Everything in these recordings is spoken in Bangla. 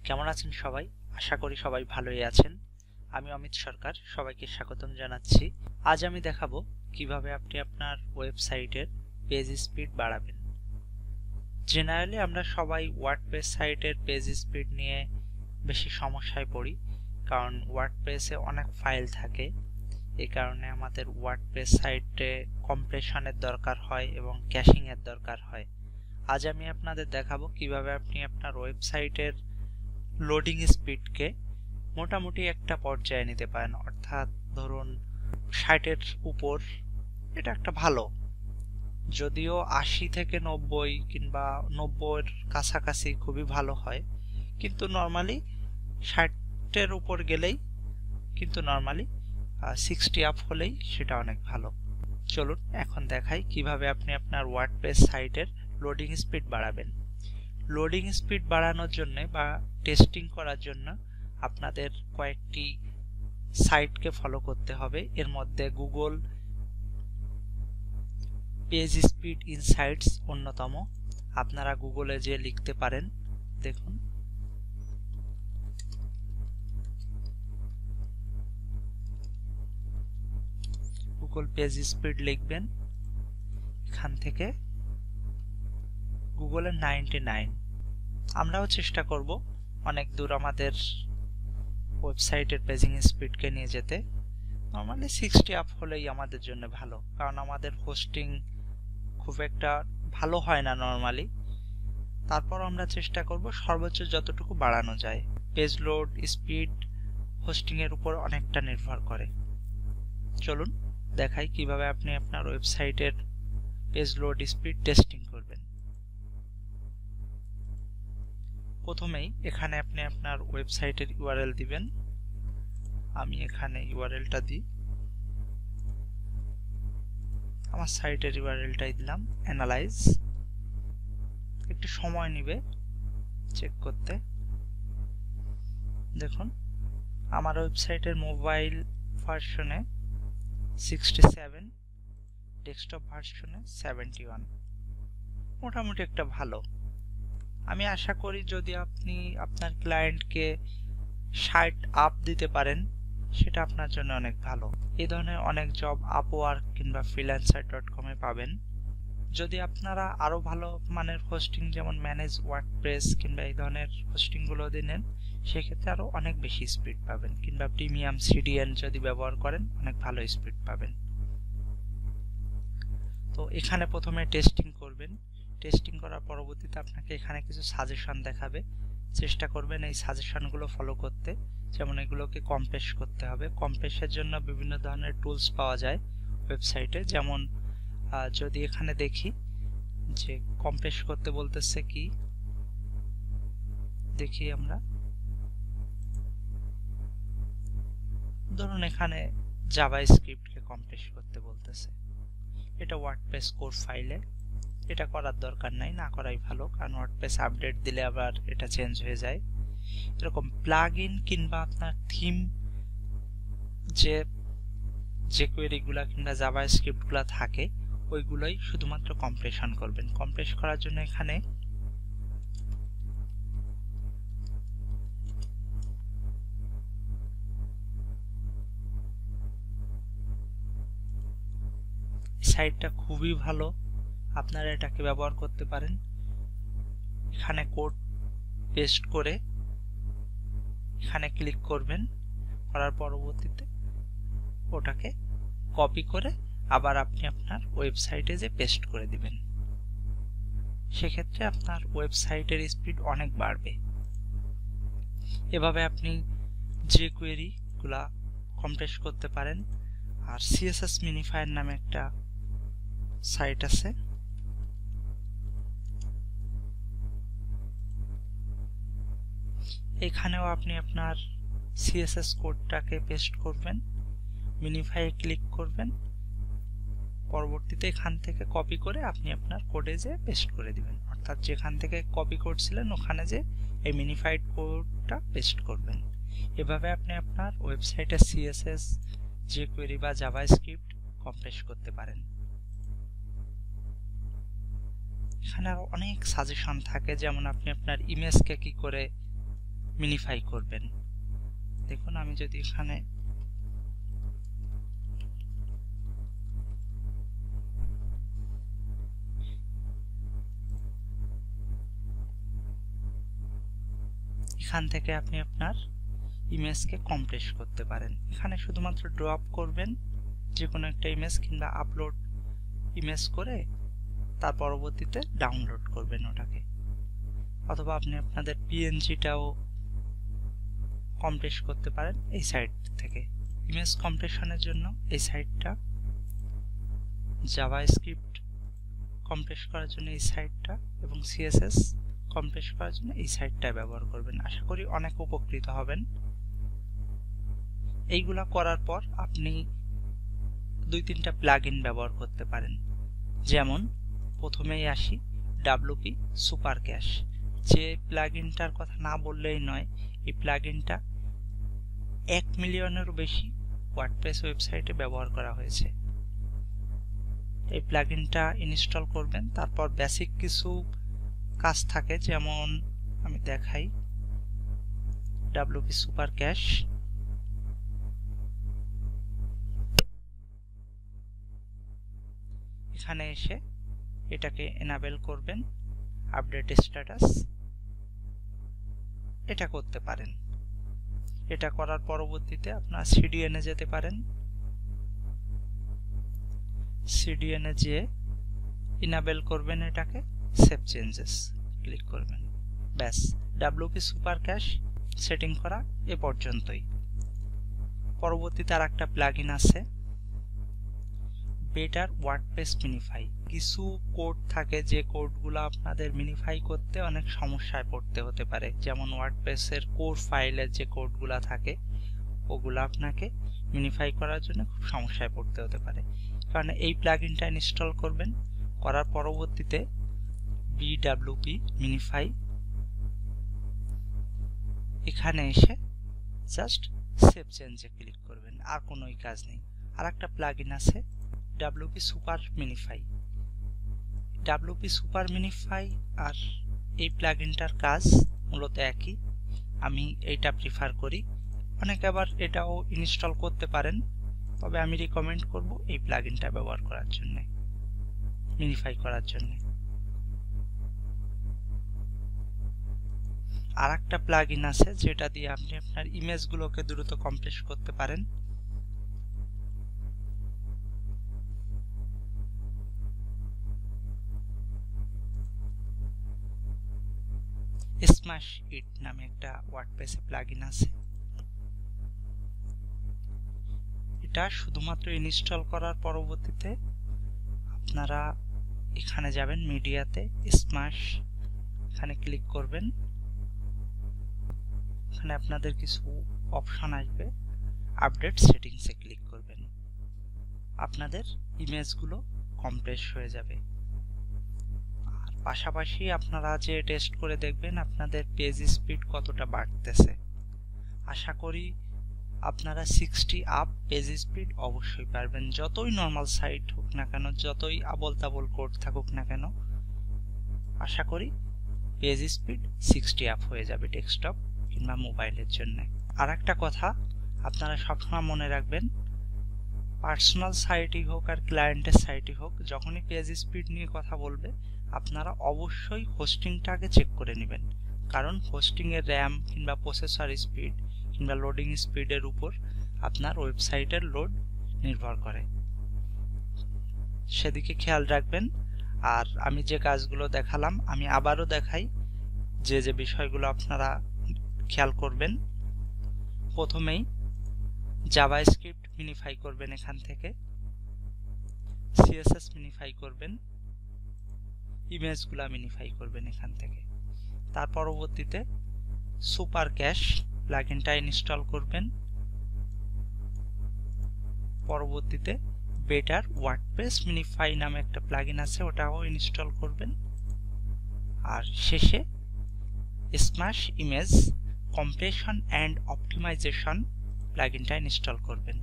কেমন আছেন সবাই? আশা করি সবাই ভালোই আছেন। আমি অমিত সরকার, সবাইকে স্বাগতম জানাচ্ছি। আজ আমি দেখাবো কিভাবে আপনি আপনার ওয়েবসাইটের পেজ স্পিড বাড়াবেন। জেনারেলি আমরা সবাই ওয়ার্ডপ্রেস সাইটের পেজ স্পিড নিয়ে বেশি সমস্যায় পড়ি, কারণ ওয়ার্ডপ্রেসে অনেক ফাইল থাকে। এই কারণে আমাদের ওয়ার্ডপ্রেস সাইটে কম্প্রেশনের দরকার হয় এবং ক্যাশিং এর দরকার হয়। আজ আমি আপনাদের দেখাবো কিভাবে আপনি আপনার ওয়েবসাইটের লোডিং স্পিডকে মোটামুটি একটা পর্যায়ে নিতে পারেন। অর্থাৎ ধরুন 60-এর উপর, এটা একটা ভালো, যদিও 80 থেকে 90 কিংবা 90-এর কাছাকাছি খুবই ভালো হয়, কিন্তু নর্মালি 60-এর উপর গেলেই, কিন্তু নর্মালি 60 আপ হলেই সেটা অনেক ভালো। চলুন এখন দেখাই কিভাবে আপনি আপনার ওয়ার্ডপ্রেস সাইটের লোডিং স্পিড বাড়াবেন। লোডিং স্পিড বাড়ানোর জন্য বা টেস্টিং করার জন্য আপনাদের কয়েকটি সাইটকে ফলো করতে হবে। এর মধ্যে গুগল পেজ স্পিড ইনসাইটস অন্যতম। আপনারা গুগলে যে লিখতে পারেন, দেখুন গুগল পেজ স্পিড লিখবেন, এখান থেকে গুগলের 99। আমরাও চেষ্টা করব অনেক দূর আমাদের ওয়েবসাইটের পেজিং স্পিডকে নিয়ে যেতে। নর্মালি 60 আপ হলেই আমাদের জন্য ভালো, কারণ আমাদের হোস্টিং খুব একটা ভালো হয় না নর্মালি। তারপর আমরা চেষ্টা করব সর্বোচ্চ যতটুকু বাড়ানো যায়। পেজ লোড স্পিড হোস্টিং এর উপর অনেকটা নির্ভর করে। চলুন দেখাই কিভাবে আপনি আপনার ওয়েবসাইটের পেজ লোড স্পিড টেস্টিং করবেন। প্রথমেই এখানে আপনি আপনার ওয়েবসাইটের ইউআরএল দিবেন। আমি এখানে ইউআরএলটা দিই, আমার সাইটের ইউআরএলটাই দিলাম, অ্যানালাইজ। একটু সময় নেবে চেক করতে। দেখুন আমার ওয়েবসাইটের মোবাইল ভার্সনে 67, ডেস্কটপ ভার্সনে 71, মোটামুটি একটা ভালো। আমি আশা করি যদি আপনি আপনার ক্লায়েন্টকে 60 আপ দিতে পারেন, সেটা আপনার জন্য অনেক ভালো। এই ধরনের অনেক জব আপওয়ার্ক কিংবা freelancer.com এ পাবেন। যদি আপনারা আরো ভালো মানের হোস্টিং যেমন ম্যানেজ ওয়ার্ডপ্রেস কিংবা এই ধরনের হোস্টিং গুলো নেন, সেক্ষেত্রে আরো অনেক বেশি স্পিড পাবেন, কিংবা প্রিমিয়াম সিডিএন যদি ব্যবহার করেন অনেক ভালো স্পিড পাবেন। তো এখানে প্রথমে টেস্টিং করবেন। টেস্টিং করার পরবর্তীতে আপনাকে এখানে কিছু সাজেশন দেখাবে, চেষ্টা করবেন এই সাজেশনগুলো ফলো করতে। যেমন এগুলোকে কম্প্রেস করতে হবে। কম্প্রেসের জন্য বিভিন্ন ধরনের টুলস পাওয়া যায় ওয়েবসাইটে। যেমন যদি এখানে দেখি যে কম্প্রেস করতে বলতেছে কি, দেখি আমরা, ধরুন এখানে জাভাস্ক্রিপ্টকে কম্প্রেস করতে বলতেছে। এটা ওয়ার্ডপ্রেস কোর ফাইলে, এটা করার দরকার নাই, না করাই ভালো, কারণ ওয়ার্ডপ্রেস আপডেট দিলে আবার এটা চেঞ্জ হয়ে যায়। এরকম প্লাগইন কিংবা আপনার থিম যে কোয়েরিগুলা কিংবা জাভাস্ক্রিপ্টগুলা থাকে, ওইগুলোই শুধুমাত্র কম্প্রেশন করবেন। কম্প্রেস করার জন্য এখানে সাইটটা খুবই ভালো, আপনারা এটাকে ব্যবহার করতে পারেন। এখানে কোড পেস্ট করে এখানে ক্লিক করবেন, করার পরবর্তীতে ওটাকে কপি করে আবার আপনি আপনার ওয়েবসাইটে যে পেস্ট করে দিবেন। সেক্ষেত্রে আপনার ওয়েবসাইটের স্পিড অনেক বাড়বে। এভাবে আপনি যে কোয়েরিগুলা কম্প্রেস করতে পারেন। আর সিএসএস মিনিফায়ার নামে একটা সাইট আছে, এখানেও আপনি আপনার সিএসএস কোডটাকে পেস্ট করবেন, মিনিফাই ক্লিক করবেন, পরবর্তীতে এখান থেকে কপি করে আপনি আপনার কোডে যে পেস্ট করে দিবেন। অর্থাৎ যেখান থেকে কপি করছিলেন ওখানে যে এই মিনিফাইড কোডটা পেস্ট করবেন। এভাবে আপনি আপনার ওয়েবসাইটে সিএসএস, jQuery বা জাভাস্ক্রিপ্ট কম্প্রেস করতে পারেন। এখানে আরো অনেক সাজেশন থাকে, যেমন আপনি আপনার ইমেজকে কি করে মিনিফাই করবেন। দেখুন আমি যদি এখানে এখান থেকে আপনি আপনার ইমেজকে কম্প্রেস করতে পারেন। এখানে শুধুমাত্র ড্রপ করবেন যে কোনো একটা ইমেজ কিংবা আপলোড ইমেজ করে তার পরবর্তীতে ডাউনলোড করবেন ওটাকে, অথবা আপনি আপনাদের পিএনজিটাও কম্প্রেস করতে পারেন এই সাইট থেকে। ইমেজ কম্প্রেশনের জন্য এই সাইটটা, জাভাস্ক্রিপ্ট কম্প্রেস করার জন্য এই সাইটটা, এবং সিএসএস কম্প্রেস করার জন্য এই সাইটটা ব্যবহার করবেন। আশা করি অনেক উপকৃত হবেন। এইগুলা করার পর আপনি 2-3টা প্লাগইন ব্যবহার করতে পারেন। যেমন প্রথমেই আসি WP সুপার ক্যাশ, যে প্লাগইনটার কথা না বললেই নয়। এই প্লাগইনটা 1 মিলিয়নেরও বেশি ওয়ার্ডপ্রেস ওয়েবসাইটে ব্যবহার করা হয়েছে। এই প্লাগইনটা ইনস্টল করবেন, তারপর বেসিক কিছু কাজ থাকে, যেমন আমি দেখাই। WP সুপার ক্যাশ, এখানে এসে এটাকে এনাবেল করবেন। আপডেট স্ট্যাটাস এটা করতে পারেন। এটা করার পরবর্তীতে আপনার সিডিএন এ যেতে পারেন। সিডিএন এ যেয়ে ইনাবেল করবেন এটাকে, সেভ চেঞ্জেস ক্লিক করবেন। ব্যাস, WP সুপার ক্যাশ সেটিং করা এ পর্যন্তই। পরবর্তীতে আর একটা প্লাগইন আছে, বেটার ওয়ার্ডপ্রেস মিনিফাই। কিছু কোড থাকে যে কোডগুলো আপনাদের মিনিফাই করতে অনেক সমস্যায় পড়তে হতে পারে, যেমন ওয়ার্ডপ্রেসের কোর ফাইলের যে কোডগুলো থাকে ওগুলো আপনাকে মিনিফাই করার জন্য খুব সমস্যায় পড়তে হতে পারে। কারণ এই প্লাগইনটা ইনস্টল করবেন, করার পরবর্তীতে BWP মিনিফাই এখানে এসে জাস্ট সেভ চেঞ্জে ক্লিক করবেন, আর কোনোই কাজ নেই। আর একটা প্লাগইন আছে WP super minify. WP super minify আর এই প্লাগইনটার কাজ মূলত একই, আমি এইটা প্রিফার করি। অনেকে আবার এটাও ইনস্টল করতে পারেন, তবে আমি রিকমেন্ড করব এই প্লাগইনটা ব্যবহার করার জন্য, মিনিফাই করার জন্য। আর একটা প্লাগইন আছে যেটা দিয়ে আপনি আপনার ইমেজগুলোকে দ্রুত কম্প্রেস করতে পারেন। স্ম্যাশ ইট নামে একটা ওয়ার্ডপ্রেসে প্লাগইন আছে। এটা শুধুমাত্র ইনস্টল করার পরবর্তীতে আপনারা এখানে যাবেন, মিডিয়াতে স্ম্যাশ, এখানে ক্লিক করবেন। এখানে আপনাদের কিছু অপশন আসবে, আপডেট সেটিংসে ক্লিক করবেন। আপনাদের ইমেজগুলো কম্প্রেস হয়ে যাবে। আর পাশাপাশি আপনারা যে টেস্ট করে দেখবেন আপনাদের পেজ স্পিড কতটা বাড়তেছে। আশা করি আপনারা 60 আপ পেজ স্পিড অবশ্যই পারবেন। যতই নর্মাল সাইট হোক না কেন, যতই আবল তাবল কোড থাকুক না কেন, আশা করি পেজ স্পিড 60 আপ হয়ে যাবে ডেস্কটপ কিংবা মোবাইলের জন্য। আর একটা কথা আপনারা সবসময় মনে রাখবেন, পার্সোনাল সাইটই হোক আর ক্লায়েন্টের সাইটই হোক, যখনই পেজ স্পিড নিয়ে কথা বলবে আপনারা অবশ্যই হোস্টিংটা আগে চেক করে নেবেন। কারণ হোস্টিংয়ের র্যাম কিংবা প্রসেসর স্পিড কিংবা লোডিং স্পিডের উপর আপনার ওয়েবসাইটের লোড নির্ভর করে, সেদিকে খেয়াল রাখবেন। আর আমি যে কাজগুলো দেখালাম আমি আবারও দেখাই, যে যে বিষয়গুলো আপনারা খেয়াল করবেন। প্রথমেই জাভাস্ক্রিপ্ট মিনিফাই করবেন, এখান থেকে সিএসএস মিনিফাই করবেন, ইমেজগুলা মিনিফাই করবেন এখান থেকে। তার পরবর্তীতে সুপার ক্যাশ প্লাগইনটা ইনস্টল করবেন। পরবর্তীতে বেটার ওয়ার্ডপ্রেস মিনিফাই নামে একটা প্লাগইন আছে, ওটাও ইনস্টল করবেন। আর শেষে smash image compression and optimization প্লাগইনটা ইনস্টল করবেন।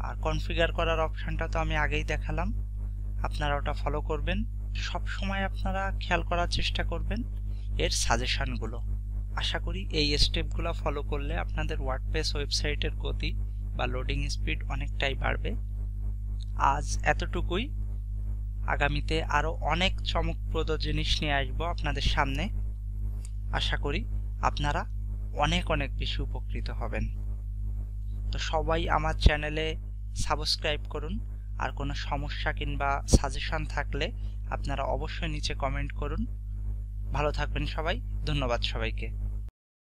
আর কনফিগার করার অপশনটা তো আমি আগেই দেখালাম, আপনারা ওটা ফলো করবেন। সব সময় আপনারা খেয়াল করার চেষ্টা করবেন এর সাজেশনগুলো। আশা করি এই স্টেপগুলো ফলো করলে আপনাদের ওয়ার্ডপ্রেস ওয়েবসাইটের গতি বা লোডিং স্পিড অনেকটাই বাড়বে। আজ এতটুকুই। আগামীতে আরো অনেক চমকপ্রদ জিনিস নিয়ে আসবো আপনাদের সামনে। আশা করি আপনারা অনেক অনেক বেশি উপকৃত হবেন। তো সবাই আমার চ্যানেলে সাবস্ক্রাইব করুন। আর কোনো সমস্যা কিংবা সাজেশন থাকলে আপনারা অবশ্যই নিচে কমেন্ট করুন। ভালো থাকবেন সবাই। ধন্যবাদ সবাইকে।